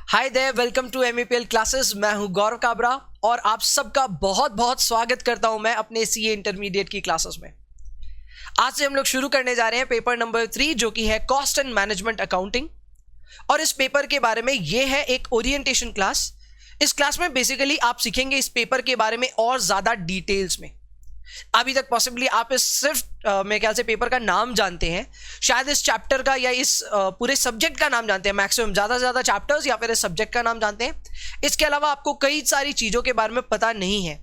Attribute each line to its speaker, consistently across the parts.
Speaker 1: Hi there, welcome to MEPL classes. मैं हूं गौरव काबरा और आप सबका बहुत बहुत स्वागत करता हूं मैं अपने सीए इंटरमीडिएट की क्लासेस में। आज से हम लोग शुरू करने जा रहे हैं पेपर नंबर 3 जो कि है कॉस्ट एंड मैनेजमेंट अकाउंटिंग। और इस पेपर के बारे में ये है एक ओरिएंटेशन क्लास। इस क्लास में बेसिकली आप सीखेंगे इस पेपर के बारे में और ज्यादा डिटेल्स में। अभी तक पॉसिबली आप इस सिर्फ मेरे ख्याल से पेपर का नाम जानते हैं, शायद इस चैप्टर का या इस पूरे सब्जेक्ट का नाम जानते हैं, मैक्सिमम ज्यादा से ज्यादा चैप्टर्स या फिर इस सब्जेक्ट का नाम जानते हैं। इसके अलावा आपको कई सारी चीजों के बारे में पता नहीं है।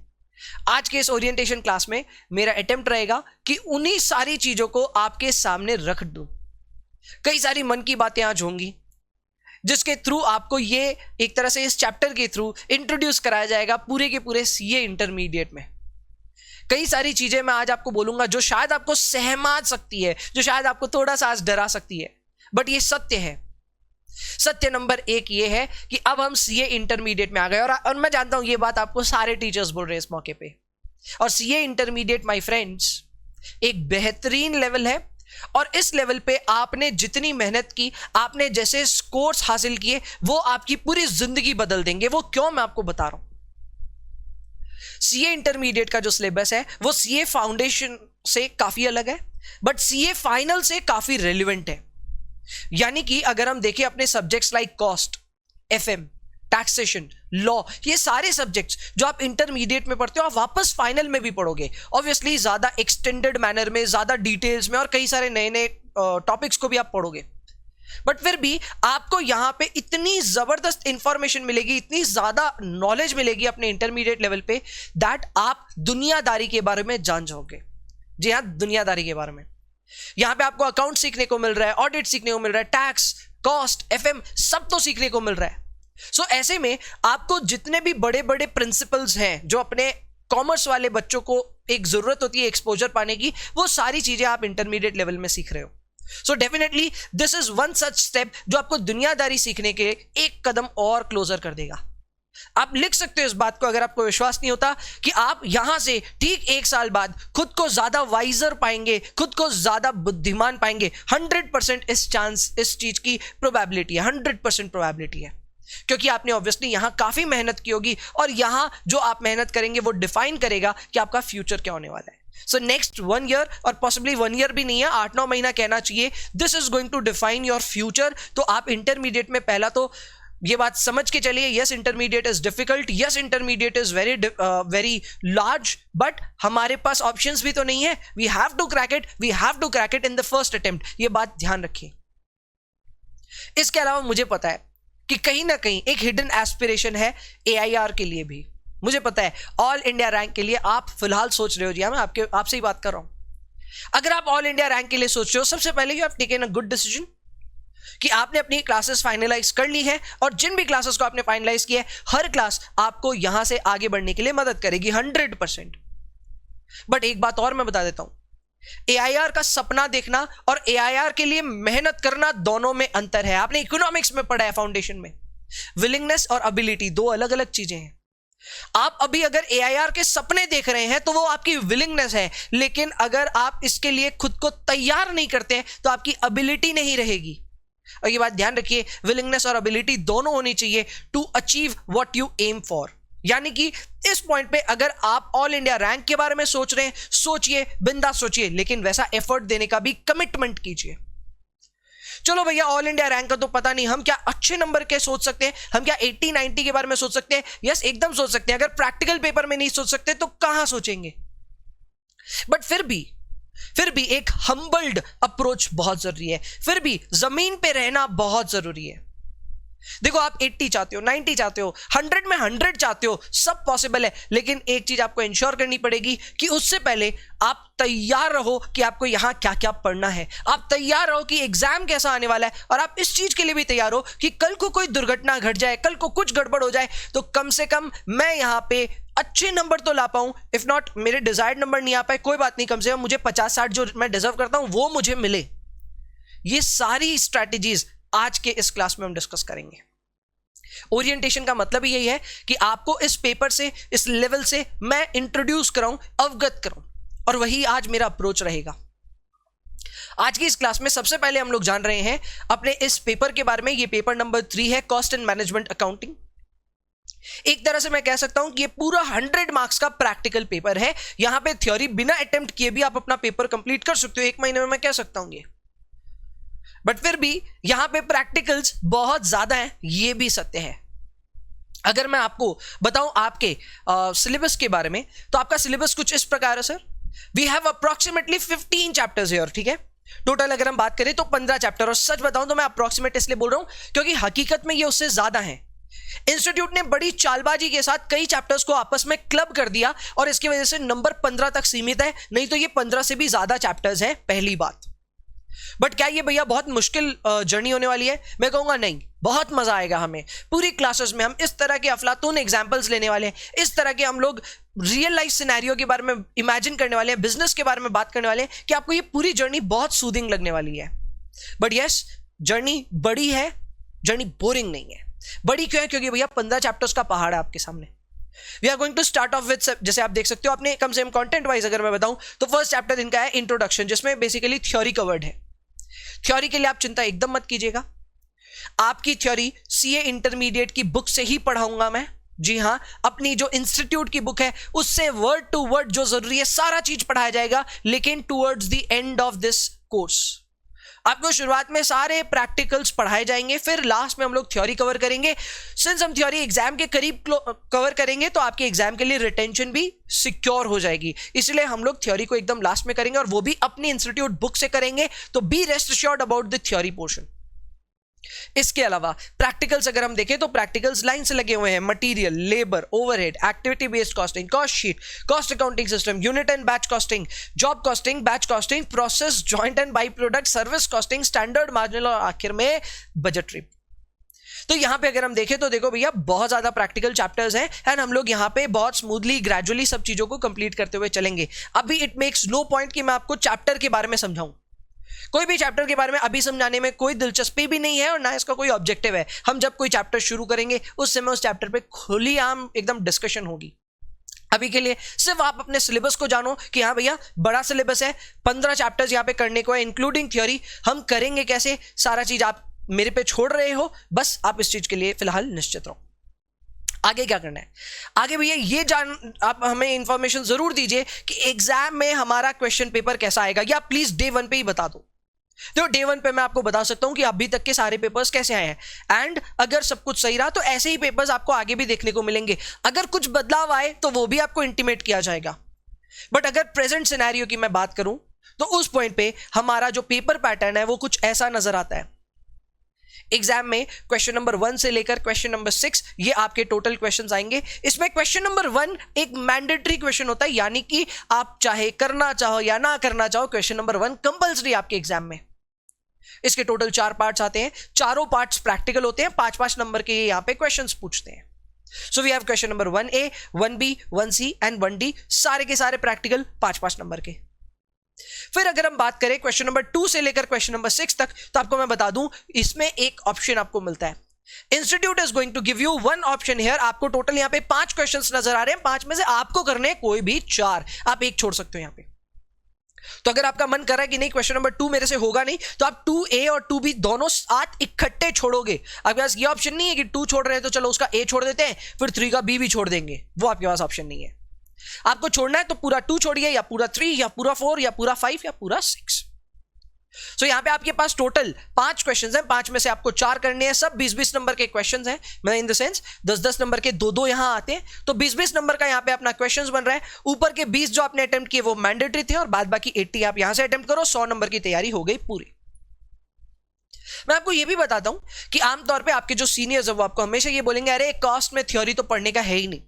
Speaker 1: आज के इस ओरिएंटेशन क्लास में मेरा अटेम्प्ट रहेगा कि उन्हीं सारी चीजों को आपके सामने रख दूं। कई सारी मन की बातें आज होंगी जिसके थ्रू आपको ये एक तरह से इस चैप्टर के थ्रू इंट्रोड्यूस कराया जाएगा पूरे के पूरे सीए इंटरमीडिएट में। कई सारी चीजें मैं आज आपको बोलूंगा जो शायद आपको सहमा सकती है, जो शायद आपको थोड़ा सा आज डरा सकती है, बट ये सत्य है। सत्य नंबर 1 ये है कि अब हम सीए इंटरमीडिएट में आ गए और मैं जानता हूं ये बात आपको सारे टीचर्स बोल रहे हैं इस मौके पे। और सीए इंटरमीडिएट माय फ्रेंड्स एक बेहतरीन लेवल है और इस लेवल पे आपने जितनी मेहनत की, आपने जैसे स्कोर्स हासिल किए, वो आपकी पूरी जिंदगी बदल देंगे। वो क्यों, मैं आपको बता रहा हूं। सीए इंटरमीडिएट का जो सिलेबस है वो सीए फाउंडेशन से काफी अलग है, बट सीए फाइनल से काफी रेलिवेंट है। यानी कि अगर हम देखें अपने subjects like cost, FM, taxation, law, ये सारे सब्जेक्ट्स जो आप इंटरमीडिएट में पढ़ते हो आप वापस फाइनल में भी पढ़ोगे, ऑब्वियसली ज्यादा एक्सटेंडेड मैनर में, ज्यादा डिटेल्स में, और कई सारे नए नए टॉपिक्स को भी आप पढ़ोगे। बट फिर भी आपको यहां पे इतनी जबरदस्त इंफॉर्मेशन मिलेगी, इतनी ज्यादा नॉलेज मिलेगी अपने इंटरमीडिएट लेवल पे, दैट आप दुनियादारी के बारे में जान जाओगे। जी हां, दुनियादारी के बारे में। यहां पे आपको अकाउंट सीखने को मिल रहा है, ऑडिट सीखने को मिल रहा है, टैक्स, कॉस्ट, एफएम, सब तो सीखने को मिल रहा है। सो ऐसे में आपको जितने भी बड़े बड़े प्रिंसिपल्स हैं जो अपने कॉमर्स वाले बच्चों को एक जरूरत होती है एक्सपोजर पाने की, वो सारी चीजें आप इंटरमीडिएट लेवल में सीख रहे हो। So definitely this is one such step जो आपको दुनियादारी सीखने के एक कदम और क्लोजर कर देगा। आप लिख सकते हो इस बात को अगर आपको विश्वास नहीं होता कि आप यहां से ठीक 1 साल बाद खुद को ज्यादा वाइजर पाएंगे, खुद को ज्यादा बुद्धिमान पाएंगे। 100% इस चीज की प्रोबेबिलिटी है, 100% प्रोबेबिलिटी है, क्योंकि आपने ऑब्वियसली यहां काफी मेहनत की होगी और यहां जो आप मेहनत करेंगे वो डिफाइन करेगा कि आपका फ्यूचर क्या होने वाला है। सो नेक्स्ट 1 ईयर, और पॉसिबली 1 ईयर भी नहीं है, 8-9 महीना कहना चाहिए, this is going to define your future. तो आप इंटरमीडिएट में पहला तो ये बात समझ के चलिए, yes intermediate is difficult, yes intermediate is very large, but हमारे पास ऑप्शंस भी तो नहीं है। We have to crack it, we have to crack it in the first attempt. ये बात ध्यान रखिए। इसके अलावा मुझे पता है कि कहीं ना कहीं एक हिडन एस्पिरेशन है एआईआर के लिए भी। मुझे पता है ऑल इंडिया रैंक के लिए आप फिलहाल सोच रहे हो। जी हाँ, मैं आपसे ही बात कर रहा हूं। अगर आप ऑल इंडिया रैंक के लिए सोच रहे हो, सबसे पहले you have taken a good decision कि आपने अपनी क्लासेस फाइनलाइज कर ली है, और जिन भी क्लासेस को आपने फाइनलाइज किया है, हर क्लास आपको यहां से आगे बढ़ने के लिए मदद करेगी 100%। बट एक बात और मैं बता देता हूं, एआईआर का सपना देखना और एआईआर के लिए मेहनत करना, दोनों में अंतर है। आपने इकोनॉमिक्स में पढ़ा है फाउंडेशन में, विलिंगनेस और एबिलिटी दो अलग अलग चीजें हैं। आप अभी अगर एआईआर के सपने देख रहे हैं तो वो आपकी विलिंगनेस है, लेकिन अगर आप इसके लिए खुद को तैयार नहीं करते हैं तो आपकी एबिलिटी नहीं रहेगी। और ये बात ध्यान रखिए, विलिंगनेस और एबिलिटी दोनों होनी चाहिए to achieve what you aim for. यानी कि इस पॉइंट पे अगर आप ऑल इंडिया रैंक के बारे में सोच रहे हैं, सोचिए, बिंदास सोचिए, लेकिन वैसा एफर्ट देने का भी कमिटमेंट कीजिए। चलो भैया, ऑल इंडिया रैंक का तो पता नहीं, हम क्या अच्छे नंबर के सोच सकते हैं, हम क्या 80-90 के बारे में सोच सकते हैं? यस, एकदम सोच सकते हैं। अगर प्रैक्टिकल पेपर में नहीं सोच सकते तो कहां सोचेंगे? बट फिर भी एक हम्बल्ड अप्रोच बहुत जरूरी है, फिर भी जमीन पे रहना बहुत जरूरी है। देखो, आप 80 चाहते हो, 90 चाहते हो, 100 में 100 चाहते हो, सब पॉसिबल है, लेकिन एक चीज आपको इंश्योर करनी पड़ेगी कि उससे पहले आप तैयार रहो कि आपको यहां क्या क्या पढ़ना है। आप तैयार रहो कि एग्जाम कैसा आने वाला है, और आप इस चीज के लिए भी तैयार हो कि कल को कोई दुर्घटना घट जाए, कल को कुछ गड़बड़ हो जाए, तो कम से कम मैं यहां पे अच्छे नंबर तो ला पाऊं। इफ नॉट मेरे डिजायर्ड नंबर नहीं आ पाए, कोई बात नहीं, कम से कम मुझे 50-60 जो मैं डिजर्व करता हूं वो मुझे मिले। ये सारी स्ट्रैटेजीज आज के इस क्लास में हम डिस्कस करेंगे। ओरिएंटेशन का मतलब यही है कि आपको इस पेपर से, इस लेवल से मैं इंट्रोड्यूस कराऊं, अवगत कराऊं, और वही आज मेरा अप्रोच रहेगा। आज की इस क्लास में सबसे पहले हम लोग जान रहे हैं अपने इस पेपर के बारे में। ये पेपर नंबर 3 है, कॉस्ट एंड मैनेजमेंट अकाउंटिंग। एक तरह से मैं कह सकता हूं कि ये पूरा 100 मार्क्स का प्रैक्टिकल पेपर है। यहां पे थ्योरी बिना अटेम्प्ट किए भी आप अपना पेपर कंप्लीट कर सकते हो 1 महीने में, मैं कह सकता हूं ये। बट फिर भी यहां पे प्रैक्टिकल्स बहुत ज्यादा हैं, ये भी सत्य है। अगर मैं आपको बताऊं आपके सिलेबस के बारे में, तो आपका सिलेबस कुछ इस प्रकार है sir. We have approximately 15 chapters here, ठीक है। टोटल अगर हम बात करें तो 15 चैप्टर। और सच बताऊं तो मैं अप्रोक्सीमेट इसलिए बोल रहा हूं क्योंकि हकीकत में ये उससे ज्यादा है। इंस्टीट्यूट ने बड़ी चालबाजी के साथ कई चैप्टर्स को आपस में क्लब कर दिया और इसकी वजह से नंबर 15 तक सीमित है, नहीं तो ये 15 से भी ज्यादा चैप्टर्स हैं, पहली बात। बट क्या ये भैया बहुत मुश्किल जर्नी होने वाली है? मैं कहूंगा नहीं, बहुत मजा आएगा हमें। पूरी क्लासेस में हम इस तरह के अफलातून एग्जांपल्स लेने वाले हैं, इस तरह के हम लोग रियल लाइफ सिनेरियो के बारे में इमेजिन करने वाले हैं, बिजनेस के बारे में बात करने वाले हैं कि आपको ये पूरी जर्नी बहुत सूदिंग लगने वाली है। बट यस, जर्नी बड़ी है, जर्नी बोरिंग नहीं है। बड़ी क्यों है? क्योंकि भैया 15 चैप्टर्स का पहाड़ है आपके सामने। We are going to start off with, जैसे आप देख सकते हो आपने कम से कम कंटेंट वाइज अगर मैं बताऊं तो फर्स्ट चैप्टर इनका है इंट्रोडक्शन, जिसमें बेसिकली थ्योरी कवर्ड है। थ्योरी के लिए आप चिंता एकदम मत कीजिएगा, आपकी थ्योरी सीए इंटरमीडिएट की बुक से ही पढ़ाऊंगा मैं। जी हां, अपनी जो इंस्टीट्यूट की बुक है उससे वर्ड टू वर्ड जो जरूरी है सारा चीज पढ़ाया जाएगा, लेकिन towards the end of this course आपको शुरुआत में सारे प्रैक्टिकल्स पढ़ाए जाएंगे, फिर लास्ट में हम लोग थ्योरी कवर करेंगे। सिंस हम थ्योरी एग्जाम के करीब कवर करेंगे तो आपके एग्जाम के लिए रिटेंशन भी सिक्योर हो जाएगी, इसलिए हम लोग थ्योरी को एकदम लास्ट में करेंगे और वो भी अपनी इंस्टीट्यूट बुक से करेंगे। तो be rest assured about the theory portion. इसके अलावा प्रैक्टिकल्स अगर हम देखें तो प्रैक्टिकल्स लाइन से लगे हुए हैं, material, labour, overhead, activity based costing, cost sheet, cost accounting system, unit and batch costing, job costing, batch costing, process, joint and by product, service costing, standard marginal और आखिर में बजटरी। तो यहां पे अगर हम देखें तो देखो भैया बहुत ज्यादा प्रैक्टिकल चैप्टर्स हैं एंड हम लोग यहां पे बहुत स्मूथली ग्रेजुअली सब चीजों को कंप्लीट करते हुए चलेंगे। अभी इट मेक्स नो पॉइंट कि मैं आपको चैप्टर के बारे में समझाऊं, कोई भी चैप्टर के बारे में अभी समझाने में कोई दिलचस्पी भी नहीं है और ना इसका कोई ऑब्जेक्टिव है। हम जब कोई चैप्टर शुरू करेंगे उस समय उस चैप्टर पे खुली आम एकदम डिस्कशन होगी। अभी के लिए सिर्फ आप अपने सिलेबस को जानो कि हाँ भैया बड़ा सिलेबस है, 15 चैप्टर्स यहाँ पे करने को है इंक्लूडिंग थ्योरी। हम करेंगे कैसे, सारा चीज आप मेरे पे छोड़ रहे हो, बस आप इस चीज के लिए फिलहाल निश्चित रहो। आगे क्या करना है? आगे भैया ये जान आप हमें इंफॉर्मेशन जरूर दीजिए कि एग्जाम में हमारा क्वेश्चन पेपर कैसा आएगा, या प्लीज डे 1 पे ही बता दो। तो डे 1 पे मैं आपको बता सकता हूं कि अभी तक के सारे पेपर्स कैसे आए हैं एंड अगर सब कुछ सही रहा तो ऐसे ही पेपर्स आपको आगे भी देखने को मिलेंगे। अगर कुछ बदलाव आए तो वो भी आपको इंटीमेट किया जाएगा। बट अगर प्रेजेंट सिनेरियो की मैं बात करूं तो उस पॉइंट पे हमारा जो पेपर पैटर्न है वो कुछ ऐसा नजर आता है। एग्जाम में क्वेश्चन नंबर 1 से लेकर क्वेश्चन नंबर 6 ये आपके टोटल क्वेश्चंस आएंगे। इसमें क्वेश्चन नंबर 1 एक मैंडेटरी क्वेश्चन होता है, यानी कि आप चाहे करना चाहो या ना करना चाहो क्वेश्चन नंबर 1 कंपल्सरी आपके एग्जाम में। इसके टोटल 4 पार्ट्स आते हैं, चारों पार्ट्स प्रैक्टिकल होते हैं, 5-5 नंबर के यहां पे क्वेश्चंस पूछते हैं। So we have question number 1A, 1B, 1C and 1D, सारे के सारे प्रैक्टिकल 5-5 नंबर के। फिर अगर हम बात करें क्वेश्चन नंबर 2 से लेकर क्वेश्चन नंबर 6 तक, तो आपको मैं बता दूं इसमें एक ऑप्शन आपको मिलता है। Institute is going to give you 1 option here. आपको टोटल यहां पे 5 क्वेश्चंस नजर आ रहे हैं, 5 में से आपको करने हैं कोई भी 4, आप एक छोड़ सकते हो यहां पे। तो अगर आपका मन कर रहा है कि नहीं क्वेश्चन नंबर 2 मेरे से होगा नहीं, तो आप 2A और 2B दोनों 8 इकट्ठे छोड़ोगे। आपके पास ये ऑप्शन नहीं है कि 2 छोड़ रहे हैं तो चलो उसका A छोड़ देते हैं फिर 3 का B भी छोड़ देंगे, वो आपके पास ऑप्शन नहीं है। आपको छोड़ना है तो पूरा 2 छोड़िए, या पूरा 3, या पूरा 4, या पूरा 5, या पूरा 6। सो यहां पे आपके पास टोटल 5 क्वेश्चंस हैं, 5 में से आपको 4 करने हैं। सब 20-20 नंबर के क्वेश्चंस हैं, मैं इन द सेंस 10-10 नंबर के 2-2 यहां आते हैं, तो 20-20 नंबर का यहां पे अपना क्वेश्चंस बन रहा है। ऊपर के 20 जो आपने अटेम्प्ट किए वो मैंडेटरी थे और बाद बाकी 80 आप यहां से अटेम्प्ट करो, 100 नंबर की तैयारी हो गई पूरी। मैं आपको ये भी बताता हूं कि आमतौर पर आपके जो सीनियर्स है वो आपको हमेशा ये बोलेंगे अरे कास्ट में थ्योरी तो पढ़ने का है ही नहीं।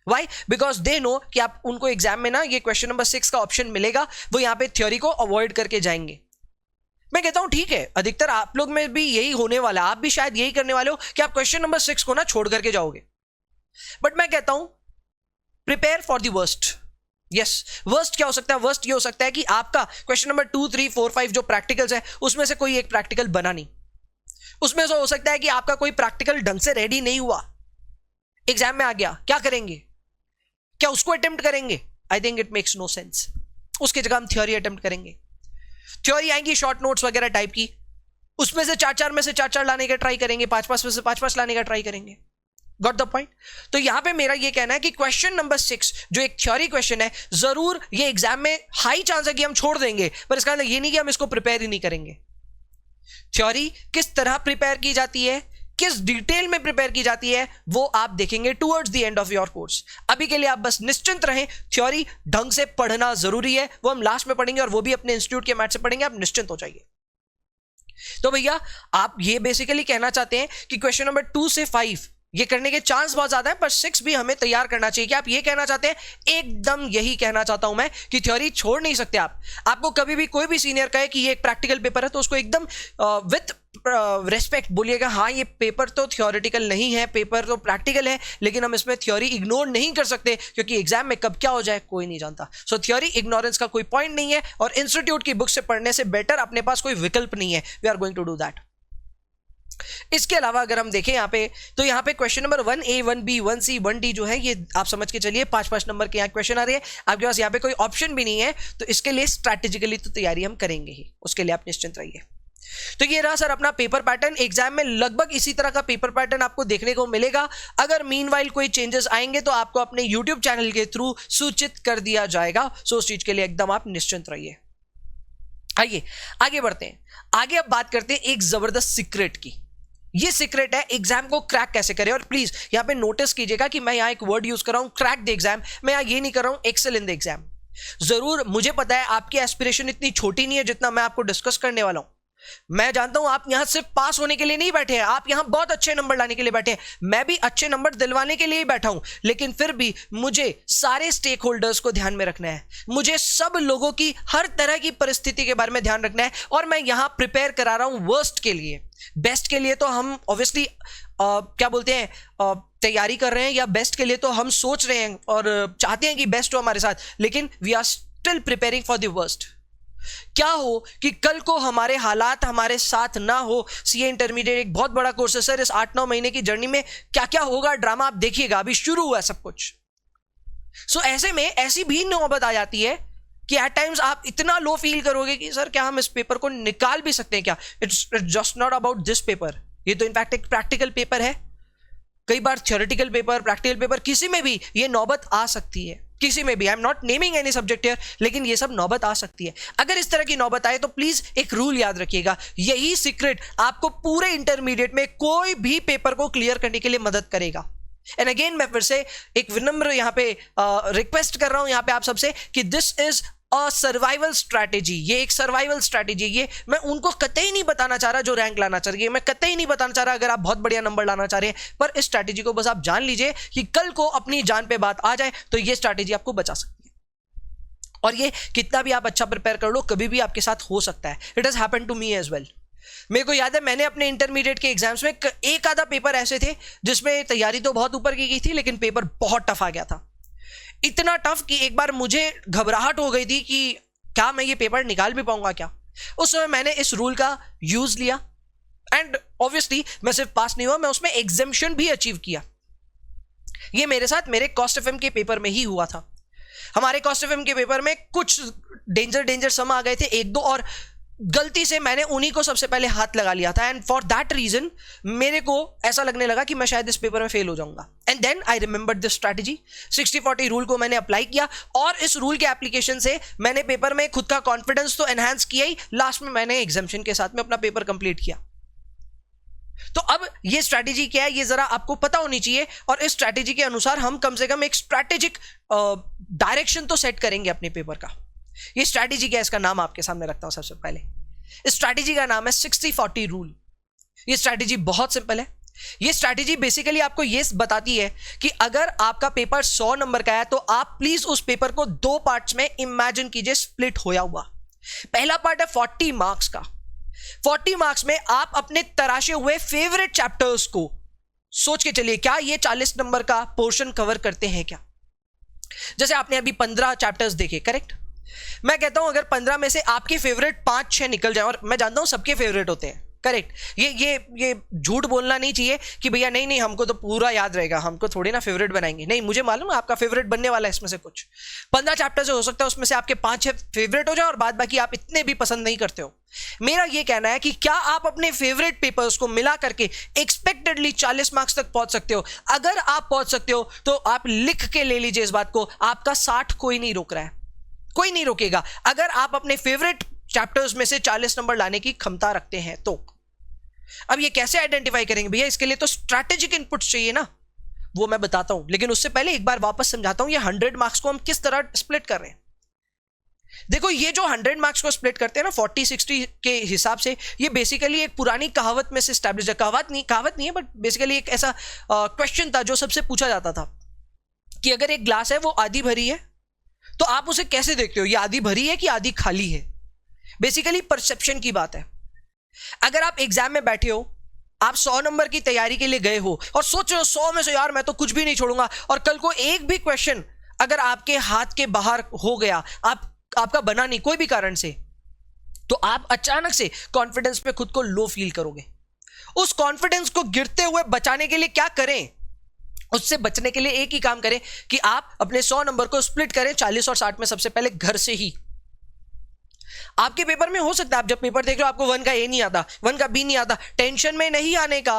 Speaker 1: Why? Because they know कि आप उनको एग्जाम में ना ये क्वेश्चन नंबर 6 का ऑप्शन मिलेगा, वो यहां पे थ्योरी को अवॉइड करके जाएंगे। मैं कहता हूं ठीक है, अधिकतर आप लोग में भी यही होने वाला, आप भी शायद यही करने वाले हो कि आप क्वेश्चन नंबर 6 को ना छोड़ करके जाओगे। बट मैं कहता हूं prepare for the worst. Yes, worst क्या हो सकता है? वर्स्ट ये हो सकता है कि आपका क्वेश्चन नंबर 2, 3, 4, 5 जो प्रैक्टिकल्स है उसमें से कोई एक प्रैक्टिकल बना नहीं। उसमें से हो सकता है कि आपका कोई प्रैक्टिकल ढंग से रेडी नहीं हुआ, एग्जाम में आ गया, क्या करेंगे? क्या उसको अटेम्प्ट करेंगे? I think it makes no sense. उसकी जगह हम थ्योरी अटेम्प्ट करेंगे। थ्योरी आएंगी शॉर्ट नोट्स वगैरह टाइप की, उसमें से चार चार में से चार चार लाने का ट्राई करेंगे, पांच पांच में से पांच पांच लाने का ट्राई करेंगे। Got the point? तो यहां पे मेरा ये कहना है कि क्वेश्चन नंबर 6 जो एक थ्योरी क्वेश्चन है, जरूर ये एग्जाम में हाई चांस है कि हम छोड़ देंगे, पर इसका मतलब ये नहीं कि हम इसको प्रिपेयर ही नहीं करेंगे। थ्योरी किस तरह प्रिपेयर की जाती है, किस डिटेल में प्रिपेयर की जाती है, वो आप देखेंगे towards the end of your course. अभी के लिए आप बस निश्चिंत रहें, थ्योरी ढंग से पढ़ना जरूरी है, वो हम लास्ट में पढ़ेंगे और वो भी अपने इंस्टीट्यूट के मैथ से पढ़ेंगे, आप निश्चिंत हो जाइए। तो भैया आप ये बेसिकली कहना चाहते हैं कि क्वेश्चन नंबर 2 से 5 ये करने के चांस बहुत ज्यादा है, पर 6 भी हमें तैयार करना चाहिए। कि आप ये कहना चाहते हैं? एकदम यही कहना चाहता हूं मैं कि थ्योरी छोड़ नहीं सकते आप। आपको कभी भी कोई भी सीनियर कहे कि ये एक प्रैक्टिकल पेपर है, तो उसको एकदम विथ रेस्पेक्ट बोलिएगा, हाँ ये पेपर तो थ्योरेटिकल नहीं है, पेपर तो प्रैक्टिकल है, लेकिन हम इसमें थ्योरी इग्नोर नहीं कर सकते, क्योंकि एग्जाम में कब क्या हो जाए कोई नहीं जानता। सो थ्योरी इग्नोरेंस का कोई पॉइंट नहीं है, और इंस्टीट्यूट की बुक से पढ़ने से बेटर अपने पास कोई विकल्प नहीं है। We are going to do that. इसके अलावा अगर हम देखें यहाँ पे, तो यहाँ पे question number 1A 1B 1C 1D जो है, ये आप समझ के चलिए 5-5 नंबर के यहाँ क्वेश्चन आ रहे हैं। आपके पास यहाँ पे कोई ऑप्शन भी नहीं है, तो इसके लिए स्ट्रैटेजिकली तो तैयारी हम करेंगे ही, उसके लिए आप निश्चिंत रहिए। तो ये रहा सर अपना पेपर पैटर्न। एग्जाम में लगभग इसी तरह का पेपर पैटर्न आपको देखने को मिलेगा। अगर मीनवाइल कोई चेंजेस आएंगे तो आपको अपने यूट्यूब चैनल के थ्रू सूचित कर दिया जाएगा। सो उस चीज के लिए एकदम आप निश्चिंत रहिए। आइए आगे बढ़ते हैं। आगे अब बात करते हैं एक जबरदस्त सीक्रेट की। ये सीक्रेट है एग्जाम को क्रैक कैसे करें। और प्लीज यहां पे नोटिस कीजिएगा कि मैं यहां एक वर्ड यूज कर रहा हूं, क्रैक द एग्जाम। मैं यहां ये नहीं कर रहा हूं एक्सेल इन द एग्जाम। जरूर मुझे पता है आपकी एस्पिरेशन इतनी छोटी नहीं है जितना मैं आपको डिस्कस करने वाला हूं। मैं जानता हूं आप यहां सिर्फ पास होने के लिए नहीं बैठे हैं, आप यहां बहुत अच्छे नंबर लाने के लिए बैठे हैं। मैं भी अच्छे नंबर दिलवाने के लिए ही बैठा हूं, लेकिन फिर भी मुझे सारे स्टेक होल्डर्स को ध्यान में रखना है। मुझे सब लोगों की हर तरह की परिस्थिति के बारे में ध्यान रखना है। और मैं यहां प्रिपेयर करा रहा हूं वर्स्ट के लिए। बेस्ट के लिए तो हम ऑब्वियसली क्या बोलते हैं तैयारी कर रहे हैं, या बेस्ट के लिए तो हम सोच रहे हैं और चाहते हैं कि बेस्ट हो हमारे साथ, लेकिन we are still preparing for the worst. क्या हो कि कल को हमारे हालात हमारे साथ ना हो। सीए इंटरमीडिएट एक बहुत बड़ा कोर्स है सर, इस 8-9 महीने की जर्नी में क्या क्या होगा ड्रामा आप देखिएगा, अभी शुरू हुआ है सब कुछ। सो ऐसे में ऐसी भी नौबत आ जाती है कि एट टाइम्स आप इतना लो फील करोगे कि सर क्या हम इस पेपर को निकाल भी सकते हैं क्या। It's just not about this paper, ये तो इनफैक्ट एक प्रैक्टिकल पेपर है। कई बार थ्योरेटिकल पेपर, प्रैक्टिकल पेपर, किसी में भी ये नौबत आ सकती है, किसी में भी। I am not naming any subject here, लेकिन ये सब नौबत आ सकती है। अगर इस तरह की नौबत आए तो प्लीज एक रूल याद रखिएगा, यही सीक्रेट आपको पूरे इंटरमीडिएट में कोई भी पेपर को क्लियर करने के लिए मदद करेगा। एंड अगेन मैं फिर से एक विनम्र यहाँ पे रिक्वेस्ट कर रहा हूं यहाँ पे आप सबसे कि this is a survival strategy. ये एक सर्वाइवल स्ट्रैटेजी। ये मैं उनको कतई नहीं बताना चाह रहा जो रैंक लाना चाह रही है, मैं कतई नहीं बताना चाह रहा अगर आप बहुत बढ़िया नंबर लाना चाह रहे हैं, पर इस स्ट्रैटेजी को बस आप जान लीजिए कि कल को अपनी जान पे बात आ जाए तो ये स्ट्रैटेजी आपको बचा सकती है। और ये कितना भी आप अच्छा प्रिपेयर कर लो, कभी भी आपके साथ हो सकता है। It has happened to me as well. मेरे को याद है मैंने अपने इंटरमीडिएट के एग्जाम्स में एक आधा पेपर ऐसे थे जिसमें तैयारी तो बहुत ऊपर की गई थी, लेकिन पेपर बहुत टफ आ गया था। इतना टफ कि एक बार मुझे घबराहट हो गई थी कि क्या मैं ये पेपर निकाल भी पाऊंगा क्या। उस समय मैंने इस रूल का यूज लिया एंड ऑब्वियसली मैं सिर्फ पास नहीं हुआ, मैं उसमें एग्जेम्पशन भी अचीव किया। ये मेरे साथ मेरे कॉस्ट एफएम के पेपर में ही हुआ था। हमारे कॉस्ट एफएम के पेपर में कुछ डेंजर सम आ गए थे, 1-2, और गलती से मैंने उन्हीं को सबसे पहले हाथ लगा लिया था। एंड फॉर दैट रीजन मेरे को ऐसा लगने लगा कि मैं शायद इस पेपर में फेल हो जाऊंगा। And then I remembered this strategy, 60-40 rule को मैंने अप्लाई किया, और इस रूल के एप्लीकेशन से मैंने पेपर में खुद का कॉन्फिडेंस तो एनहांस किया ही, लास्ट में मैंने एग्जाम्शन के साथ में अपना पेपर कंप्लीट किया। तो अब ये स्ट्रैटेजी क्या है ये जरा आपको पता होनी चाहिए, और इस स्ट्रैटेजी के अनुसार हम कम से कम एक स्ट्रैटेजिक डायरेक्शन तो सेट करेंगे अपने पेपर का। ये स्ट्रैटेजी क्या है इसका नाम आपके सामने रखता हूं सबसे पहले। इस स्ट्रैटेजी का नाम है 60-40 रूल। ये स्ट्रैटेजी बहुत सिंपल है। ये स्ट्रैटेजी बेसिकली आपको ये बताती है कि अगर आपका पेपर 100 नंबर का है तो आप प्लीज उस पेपर को 2 पार्ट्स में इमेजिन कीजिए स्प्लिट होया हुआ। पहला पार्ट है 40 मार्क्स का। 40 मार्क्स में आप अपने तराशे हुए फेवरेट चैप्टर्स को सोच के चलिए, क्या ये 40 नंबर का पोर्शन कवर करते हैं क्या। जैसे आपने अभी 15 चैप्टर्स देखे, करेक्ट। मैं कहता हूं अगर 15 में से आपके फेवरेट 5-6 निकल जाए, और मैं जानता हूं सबके फेवरेट होते हैं, करेक्ट। ये झूठ बोलना नहीं चाहिए कि भैया नहीं हमको तो पूरा याद रहेगा, हमको थोड़ी ना फेवरेट बनाएंगे। नहीं, मुझे मालूम है आपका फेवरेट बनने वाला है। इसमें से कुछ 15 चैप्टर हो सकता है उसमें से आपके 5-6 फेवरेट हो जाए और बाद बाकी आप इतने भी पसंद नहीं करते हो। मेरा ये कहना है कि क्या आप अपने फेवरेट पेपर्स को मिला करके एक्सपेक्टेडली 40 मार्क्स तक पहुंच सकते हो? अगर आप पहुंच सकते हो तो आप लिख के ले लीजिए इस बात को, आपका 60 कोई नहीं रोक रहा है, कोई नहीं रोकेगा। अगर आप अपने फेवरेट चैप्टर्स में से 40 नंबर लाने की क्षमता रखते हैं तो। अब ये कैसे आइडेंटिफाई करेंगे भैया? इसके लिए तो स्ट्रैटेजिक इनपुट्स चाहिए ना, वो मैं बताता हूं। लेकिन उससे पहले एक बार वापस समझाता हूं ये 100 मार्क्स को हम किस तरह स्प्लिट कर रहे हैं। देखो, ये जो 100 मार्क्स को स्प्लिट करते हैं ना 40-60 के हिसाब से, ये बेसिकली एक पुरानी कहावत में से स्टैब्लिश है। कहावत नहीं है, बट बेसिकली एक ऐसा क्वेश्चन था जो सबसे पूछा जाता था कि अगर एक ग्लास है वो आधी भरी है तो आप उसे कैसे देखते हो, ये आधी भरी है कि आधी खाली है? बेसिकली परसेप्शन की बात है। अगर आप एग्जाम में बैठे हो, आप 100 नंबर की तैयारी के लिए गए हो और सोच रहे हो 100 में से यार मैं तो कुछ भी नहीं छोड़ूंगा, और कल को एक भी क्वेश्चन अगर आपके हाथ के बाहर हो गया, आपका बना नहीं कोई भी कारण से, तो आप अचानक से कॉन्फिडेंस पे खुद को लो फील करोगे। उस कॉन्फिडेंस को गिरते हुए बचाने के लिए क्या करें? उससे बचने के लिए एक ही काम करें कि आप अपने 100 नंबर को स्प्लिट करें 40 और 60 में, सबसे पहले घर से ही। आपके पेपर में हो सकता है आप जब पेपर देख लो आपको 1 का ए नहीं आता, 1 का बी नहीं आता, टेंशन में नहीं आने का।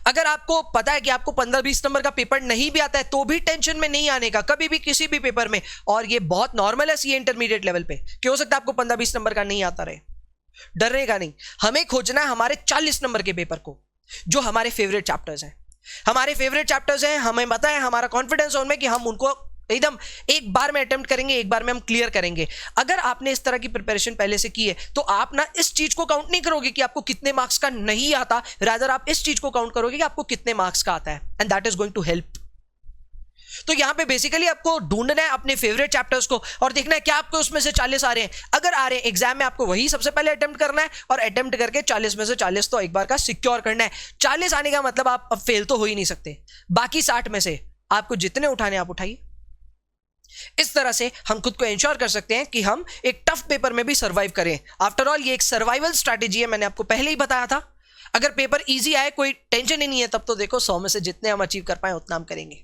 Speaker 1: अगर आपको पता है कि आपको 15-20 नंबर का पेपर नहीं भी आता है तो भी टेंशन में नहीं आने का, कभी भी किसी भी पेपर में। और ये बहुत नॉर्मल है सीए इंटरमीडिएट लेवल पे कि हो सकता है आपको 15-20 नंबर का नहीं आता रहे, डरने का नहीं। हमें खोजना है हमारे 40 नंबर के पेपर को, जो हमारे फेवरेट चैप्टर्स हैं। हमारे फेवरेट चैप्टर्स हैं, हमें पता है, हमारा कॉन्फिडेंस है उनमें कि हम उनको एकदम एक बार में अटेम्प्ट करेंगे, एक बार में हम क्लियर करेंगे। अगर आपने इस तरह की प्रिपरेशन पहले से की है तो आप ना इस चीज को काउंट नहीं करोगे कि आपको कितने मार्क्स का नहीं आता, रादर आप इस चीज को काउंट करोगे कि आपको कितने मार्क्स का आता है, and that is going to help. तो यहां पे बेसिकली आपको ढूंढना है अपने फेवरेट चैप्टर्स को और देखना है क्या आपको उसमें से 40 आ रहे हैं। अगर आ रहे हैं, एग्जाम में आपको वही सबसे पहले अटेम्प्ट करना है और अटेम्प्ट करके 40 में से 40 तो एक बार का सिक्योर करना है। 40 आने का मतलब आप अब फेल तो हो ही नहीं सकते, बाकी 60 में से आपको जितने उठाने आप उठाइए। इस तरह से हम खुद को इंश्योर कर सकते हैं कि हम एक टफ पेपर में भी सर्वाइव करें। आफ्टर ऑल ये एक सर्वाइवल स्ट्रैटेजी है, मैंने आपको पहले ही बताया था। अगर पेपर इजी आए कोई टेंशन ही नहीं है, तब तो देखो 100 में से जितने हम अचीव कर पाए उतना हम करेंगे।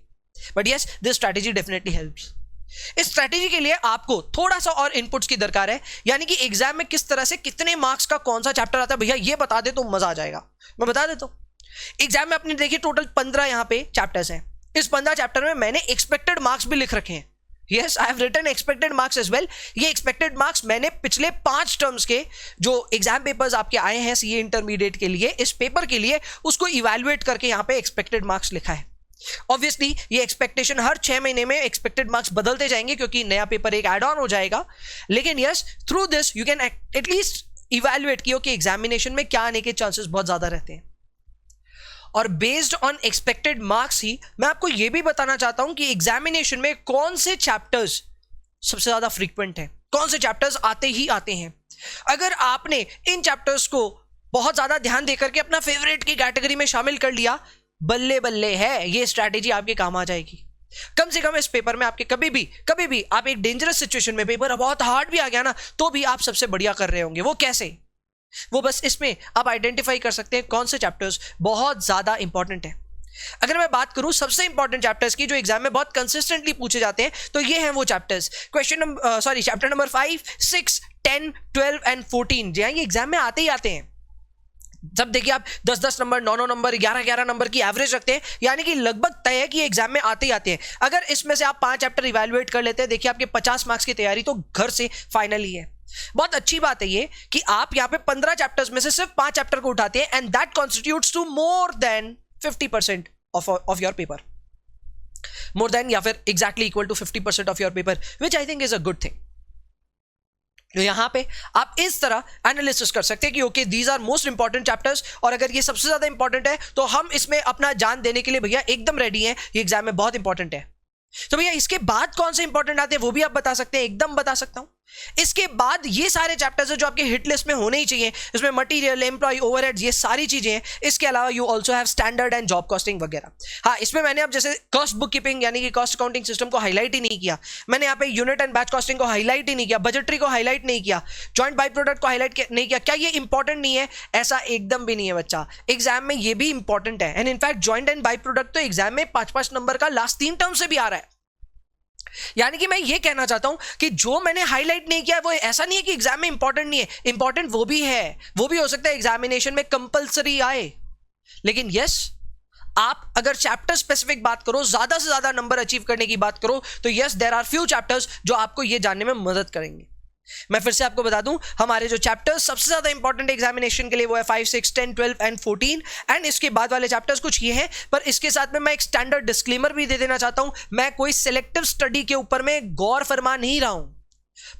Speaker 1: But yes, this strategy definitely helps. इस स्ट्रैटेजी के लिए आपको थोड़ा सा और इनपुट्स की दरकार है, यानी कि एग्जाम में किस तरह से कितने मार्क्स का कौन सा चैप्टर आता है भैया ये बता दे तो मजा आ जाएगा। मैं बता देता हूं, एग्जाम में अपने देखिए टोटल 15 यहां पे चैप्टर्स हैं। इस 15 चैप्टर में मैंने एक्सपेक्टेड मार्क्स भी लिख रखे हैं। Yes, I have written expected marks as well. ये expected marks मैंने पिछले 5 टर्म्स के जो एग्जाम पेपर्स आपके आए हैं सीए इंटरमीडिएट के लिए, इस पेपर के लिए, उसको इवैल्यूएट करके यहाँ पे एक्सपेक्टेड मार्क्स लिखा है। ऑब्वियसली ये एक्सपेक्टेशन हर 6 महीने में एक्सपेक्टेड मार्क्स बदलते जाएंगे क्योंकि नया पेपर एक एड ऑन हो जाएगा। लेकिन yes, through this you can at least evaluate किया कि एग्जामिनेशन में क्या आने के चांसेस बहुत ज्यादा रहते हैं। और बेस्ड ऑन एक्सपेक्टेड मार्क्स ही मैं आपको यह भी बताना चाहता हूं कि एग्जामिनेशन में कौन से चैप्टर्स सबसे ज्यादा फ्रीक्वेंट हैं, कौन से चैप्टर्स आते ही आते हैं। अगर आपने इन चैप्टर्स को बहुत ज्यादा ध्यान देकर के अपना फेवरेट की कैटेगरी में शामिल कर लिया, बल्ले बल्ले है, ये स्ट्रैटेजी आपके काम आ जाएगी। कम से कम इस पेपर में आपके कभी भी आप एक डेंजरस सिचुएशन में, पेपर बहुत हार्ड भी आ गया ना, तो भी आप सबसे बढ़िया कर रहे होंगे। वो कैसे? वो बस इसमें आप आइडेंटिफाई कर सकते हैं कौन से चैप्टर्स बहुत ज्यादा इंपॉर्टेंट है। अगर मैं बात करूं सबसे इंपॉर्टेंट चैप्टर्स की जो एग्जाम में बहुत कंसिस्टेंटली पूछे जाते हैं, तो ये हैं वो चैप्टर्स। चैप्टर नंबर 5, 6, 10, 12 एंड 14 जो है ये एग्जाम में आते ही आते हैं। जब देखिए आप 10-10 नंबर, 9-9 नंबर, 11-11 नंबर की एवरेज रखते हैं, यानी कि लगभग तय है कि एग्जाम में आते ही आते हैं। अगर इसमें से आप 5 चैप्टर इवैल्यूएट कर लेते हैं, देखिए आपके 50 मार्क्स की तैयारी तो घर से फाइनल ही है। बहुत अच्छी बात है ये कि आप यहां पे 15 चैप्टर्स में से सिर्फ 5 चैप्टर को उठाते हैं, and that constitutes to more than 50% of your paper, more than या फिर exactly equal to 50% of your paper, which I think is a good thing. तो यहां पे आप इस तरह एनालिसिस कर सकते हैं कि okay these are most important chapters, और अगर ये सबसे ज्यादा इंपॉर्टेंट है तो हम इसमें अपना जान देने के लिए भैया एकदम रेडी हैं, ये एग्जाम में बहुत इंपॉर्टेंट है। तो भैया इसके बाद कौन से इंपॉर्टेंट आते हैं वो भी आप बता सकते हैं, एकदम बता सकता हूं। इसके बाद ये सारे चैप्टर्स है जो आपके हिट लिस्ट में होने ही चाहिए, इसमें मटेरियल, एम्प्लॉय, ओवरहेड्स, ये सारी चीजें हैं। इसके अलावा you also have standard and job costing वगैरह। हाँ, इसमें मैंने अब जैसे कॉस्ट बुक कीपिंग यानी कि कॉस्ट अकाउंटिंग सिस्टम को हाईलाइट ही नहीं किया, मैंने यहाँ पे यूनिट एंड बैच कॉस्टिंग को हाईलाइट ही नहीं किया, बजटरी को हाईलाइट नहीं किया, जॉइंट बाई प्रोडक्ट को हाईलाइट नहीं किया। क्या ये इंपॉर्टेंट नहीं है? ऐसा एकदम भी नहीं है बच्चा, एग्जाम में ये भी इंपॉर्टेंट है। And in fact joint and by product तो एग्जाम में 5-5 नंबर का लास्ट 3 टर्म से भी आ रहा है। यानी कि मैं ये कहना चाहता हूं कि जो मैंने हाईलाइट नहीं किया वो ऐसा नहीं है कि एग्जाम में इंपॉर्टेंट नहीं है, इंपॉर्टेंट वो भी है, वो भी हो सकता है एग्जामिनेशन में कंपलसरी आए। लेकिन यस, आप अगर चैप्टर स्पेसिफिक बात करो, ज्यादा से ज्यादा नंबर अचीव करने की बात करो, तो yes there are few chapters जो आपको ये जानने में मदद करेंगे। मैं फिर से आपको बता दूं, हमारे जो चैप्टर्स सबसे ज्यादा इंपॉर्टेंट एग्जामिनेशन के लिए वो है 5, 6, 10, 12 एंड 14 एंड इसके बाद वाले चैप्टर्स कुछ ये हैं। पर इसके साथ में मैं एक स्टैंडर्ड डिस्क्लेमर भी दे देना चाहता हूं, मैं कोई सिलेक्टिव स्टडी के ऊपर में गौर फरमा नहीं रहा हूं,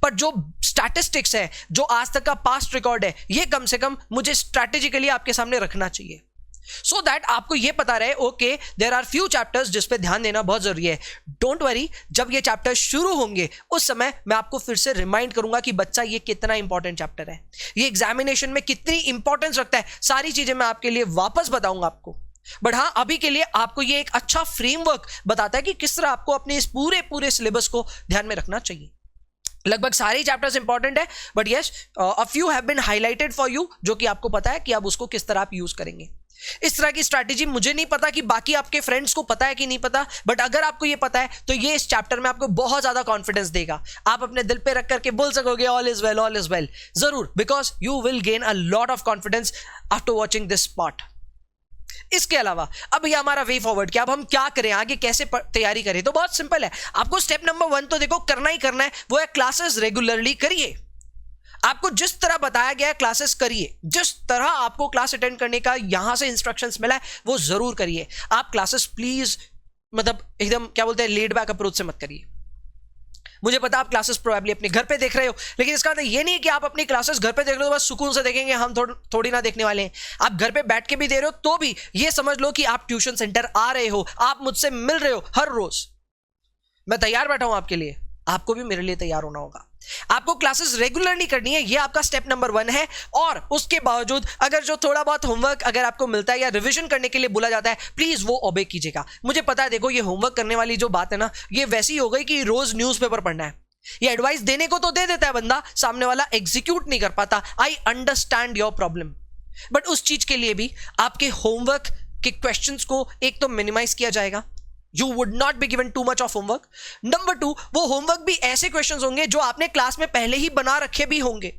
Speaker 1: पर जो स्टैटिस्टिक्स है, जो आज तक का पास्ट रिकॉर्ड है, ये कम से कम मुझे स्ट्रैटेजिकली आपके सामने रखना चाहिए, सो दैट आपको ये पता रहे okay there are few chapters जिस पे ध्यान देना बहुत जरूरी है। डोंट वरी, जब ये चैप्टर शुरू होंगे उस समय मैं आपको फिर से रिमाइंड करूंगा कि बच्चा ये कितना इंपॉर्टेंट चैप्टर है, ये एग्जामिनेशन में कितनी इंपॉर्टेंस रखता है, सारी चीजें मैं आपके लिए वापस बताऊंगा आपको। बट हाँ, अभी के लिए आपको ये एक अच्छा फ्रेमवर्क बताता है कि किस तरह आपको अपने इस पूरे सिलेबस को ध्यान में रखना चाहिए। लगभग सारे चैप्टर्स इंपॉर्टेंट है, but yes a few have been highlighted for you, जो कि आपको पता है कि आप उसको किस तरह आप यूज करेंगे। इस तरह की स्ट्रैटेजी मुझे नहीं पता कि बाकी आपके फ्रेंड्स को पता है कि नहीं पता, बट अगर आपको ये पता है तो ये इस चैप्टर में आपको बहुत ज्यादा कॉन्फिडेंस देगा। आप अपने दिल पे रख करके बोल सकोगे all is well, all is well, जरूर, because you will gain a lot of confidence after watching this part. इसके अलावा अब ये हमारा वे फॉरवर्ड, कि अब हम क्या करें, आगे कैसे तैयारी करें, तो बहुत सिंपल है। आपको स्टेप नंबर 1 तो देखो करना ही करना है, वो है क्लासेस रेगुलरली करिए। आपको जिस तरह बताया गया है क्लासेस करिए, जिस तरह आपको क्लास अटेंड करने का यहां से इंस्ट्रक्शंस मिला है वो जरूर करिए। आप क्लासेस प्लीज मतलब एकदम क्या बोलते हैं लेड बैक अप्रोच से मत करिए। मुझे पता आप क्लासेस प्रोबेबली अपने घर पे देख रहे हो, लेकिन इसका मतलब ये नहीं है कि आप अपनी क्लासेस घर पे देख रहे हो तो बस सुकून से देखेंगे, हम थोड़ी ना देखने वाले हैं। आप घर पे बैठ के भी दे रहे हो तो भी ये समझ लो कि आप ट्यूशन सेंटर आ रहे हो, आप मुझसे मिल रहे हो हर रोज, मैं तैयार बैठा हूं आपके लिए, आपको भी मेरे लिए तैयार होना होगा। आपको क्लासेस रेगुलरली करनी है, ये आपका स्टेप नंबर 1 है। और उसके बावजूद अगर जो थोड़ा बहुत होमवर्क अगर आपको मिलता है या रिवीजन करने के लिए बोला जाता है, प्लीज वो ओबे कीजिएगा। मुझे पता है, देखो ये होमवर्क करने वाली जो बात है ना, ये वैसी हो गई कि रोज न्यूज़पेपर पढ़ना है। ये एडवाइस देने को तो दे देता है बंदा, सामने वाला एग्जीक्यूट नहीं कर पाता। I understand your problem, but उस चीज के लिए भी आपके होमवर्क के क्वेश्चंस को एक तो मिनिमाइज किया जाएगा, You would not be given too much of homework. Number 2, वो होमवर्क भी ऐसे क्वेश्चंस होंगे जो आपने क्लास में पहले ही बना रखे भी होंगे।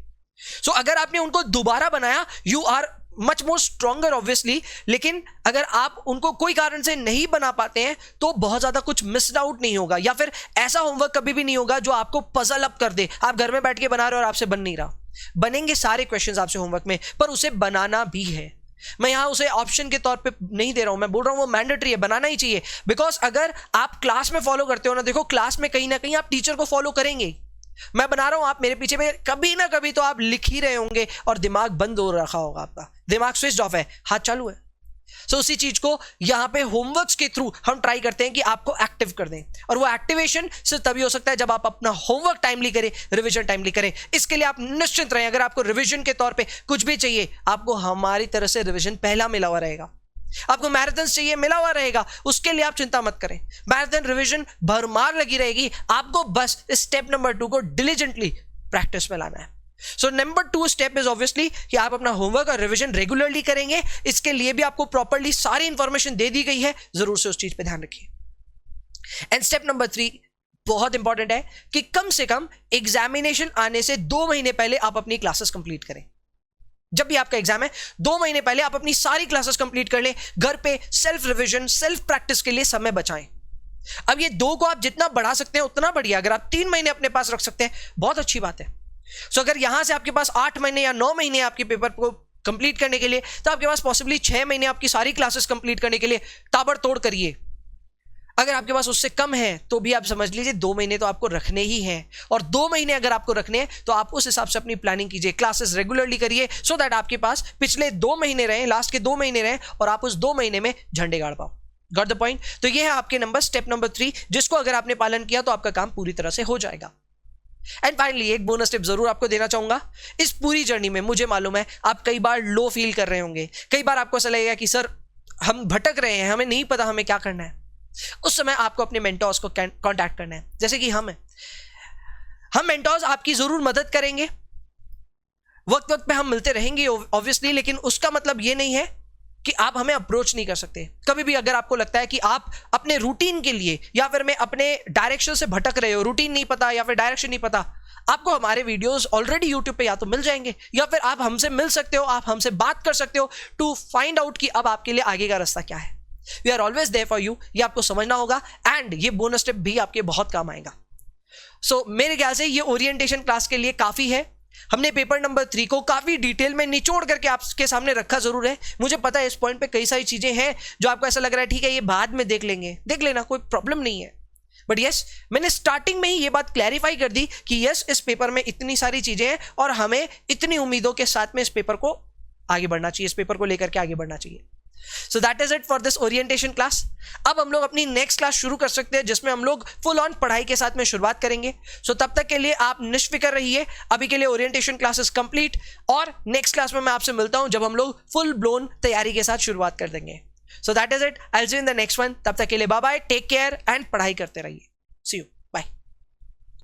Speaker 1: So अगर आपने उनको दोबारा बनाया, you are much more stronger obviously, लेकिन अगर आप उनको कोई कारण से नहीं बना पाते हैं तो बहुत ज्यादा कुछ मिस्ड आउट नहीं होगा, या फिर ऐसा होमवर्क कभी भी नहीं होगा जो आपको पजल अप कर दे। आप घर में बैठ के बना रहे हो और आपसे बन नहीं रहा, बनेंगे सारे क्वेश्चंस आपसे होमवर्क में, पर उसे बनाना भी है। मैं यहां उसे ऑप्शन के तौर पे नहीं दे रहा हूं, मैं बोल रहा हूं वो मैंडेटरी है, बनाना ही चाहिए। बिकॉज अगर आप क्लास में फॉलो करते हो ना, देखो क्लास में कहीं ना कहीं आप टीचर को फॉलो करेंगे। मैं बना रहा हूं, आप मेरे पीछे में कभी ना कभी तो आप लिख ही रहे होंगे और दिमाग बंद हो रखा होगा, आपका दिमाग स्विच ऑफ है, हाथ चालू है। सो उसी चीज को यहां पे होमवर्क्स के थ्रू हम ट्राई करते हैं कि आपको एक्टिव कर दें, और वो एक्टिवेशन सिर्फ तभी हो सकता है जब आप अपना होमवर्क टाइमली करें, रिवीजन टाइमली करें। इसके लिए आप निश्चिंत रहें, अगर आपको रिवीजन के तौर पे कुछ भी चाहिए, आपको हमारी तरफ से रिवीजन पहला मिला हुआ रहेगा। आपको मैराथन चाहिए, मिला हुआ रहेगा, उसके लिए आप चिंता मत करें। मैराथन रिवीजन भरमार लगी रहेगी, आपको बस स्टेप नंबर 2 को डिलीजेंटली प्रैक्टिस में लाना है। So number 2 step is obviously कि आप अपना होमवर्क और रिवीजन रेगुलरली करेंगे। इसके लिए भी आपको प्रॉपर्ली सारी इंफॉर्मेशन दे दी गई है, जरूर से उस चीज पे ध्यान रखिए। एंड स्टेप नंबर 3 बहुत इंपॉर्टेंट है कि कम से कम एग्जामिनेशन आने से 2 महीने पहले आप अपनी क्लासेस कंप्लीट करें। जब भी आपका एग्जाम है 2 महीने पहले आप अपनी सारी क्लासेस कंप्लीट कर लें, घर पे सेल्फ रिवीजन, सेल्फ प्रैक्टिस के लिए समय बचाएं। अब ये 2 को आप जितना बढ़ा सकते हैं उतना बढ़िया, अगर आप 3 महीने अपने पास रख सकते हैं बहुत अच्छी बात है। सो अगर यहां से आपके पास 8 महीने या 9 महीने आपके पेपर को कंप्लीट करने के लिए, तो आपके पास पॉसिबली 6 महीने आपकी सारी क्लासेस कंप्लीट करने के लिए ताबड़तोड़ करिए। अगर आपके पास उससे कम है तो भी आप समझ लीजिए 2 महीने तो आपको रखने ही हैं, और 2 महीने अगर आपको रखने हैं तो आप उस हिसाब से अपनी प्लानिंग कीजिए, क्लासेस रेगुलरली करिए, सो दैट आपके पास पिछले 2 महीने रहे, लास्ट के 2 महीने रहे, और आप उस 2 महीने में झंडे गाड़ पाओ। Got the point? तो ये है आपके नंबर स्टेप नंबर 3, जिसको अगर आपने पालन किया तो आपका काम पूरी तरह से हो जाएगा। एंड फाइनली एक बोनस टिप जरूर आपको देना चाहूंगा। इस पूरी जर्नी में मुझे मालूम है आप कई बार लो फील कर रहे होंगे, कई बार आपको ऐसा लगेगा कि सर हम भटक रहे हैं, हमें नहीं पता हमें क्या करना है। उस समय आपको अपने मेंटोर्स को कांटेक्ट करना है, जैसे कि हम मेंटोर्स आपकी जरूर मदद करेंगे, वक्त वक्त पे हम मिलते रहेंगे ऑब्वियसली, लेकिन उसका मतलब ये नहीं है कि आप हमें अप्रोच नहीं कर सकते। कभी भी अगर आपको लगता है कि आप अपने रूटीन के लिए या फिर मैं अपने डायरेक्शन से भटक रहे हो, रूटीन नहीं पता या फिर डायरेक्शन नहीं पता, आपको हमारे वीडियोस ऑलरेडी यूट्यूब पे या तो मिल जाएंगे या फिर आप हमसे मिल सकते हो, आप हमसे बात कर सकते हो टू फाइंड आउट कि अब आपके लिए आगे का रास्ता क्या है। We are always there for you, ये आपको समझना होगा एंड ये बोनस टिप भी आपके बहुत काम आएगा। सो मेरे ख्याल से ये ओरिएंटेशन क्लास के लिए काफी है। हमने पेपर नंबर 3 को काफी डिटेल में निचोड़ करके आपके सामने रखा जरूर है। मुझे पता है इस पॉइंट पे कई सारी चीजें हैं जो आपको ऐसा लग रहा है ठीक है ये बाद में देख लेंगे, देख लेना, कोई प्रॉब्लम नहीं है। बट यस, मैंने स्टार्टिंग में ही ये बात क्लैरिफाई कर दी कि यस इस पेपर में इतनी सारी चीजें हैं और हमें इतनी उम्मीदों के साथ में इस पेपर को आगे बढ़ना चाहिए, इस पेपर को लेकर के आगे बढ़ना चाहिए। सो that is it for this orientation class. अब हम लोग अपनी नेक्स्ट क्लास शुरू कर सकते हैं जिसमें हम लोग फुल ऑन पढ़ाई के साथ में शुरुआत करेंगे। सो तब तक के लिए आप निश्चिंत रहिए, अभी के लिए ओरिएंटेशन क्लासेस कंप्लीट और नेक्स्ट क्लास में मैं आपसे मिलता हूं जब हम लोग फुल ब्लोन तैयारी के साथ शुरुआत कर देंगे। So that is it, I will see you in the next one. तब तक के लिए bye bye, take care and पढ़ाई करते रहिए। See you.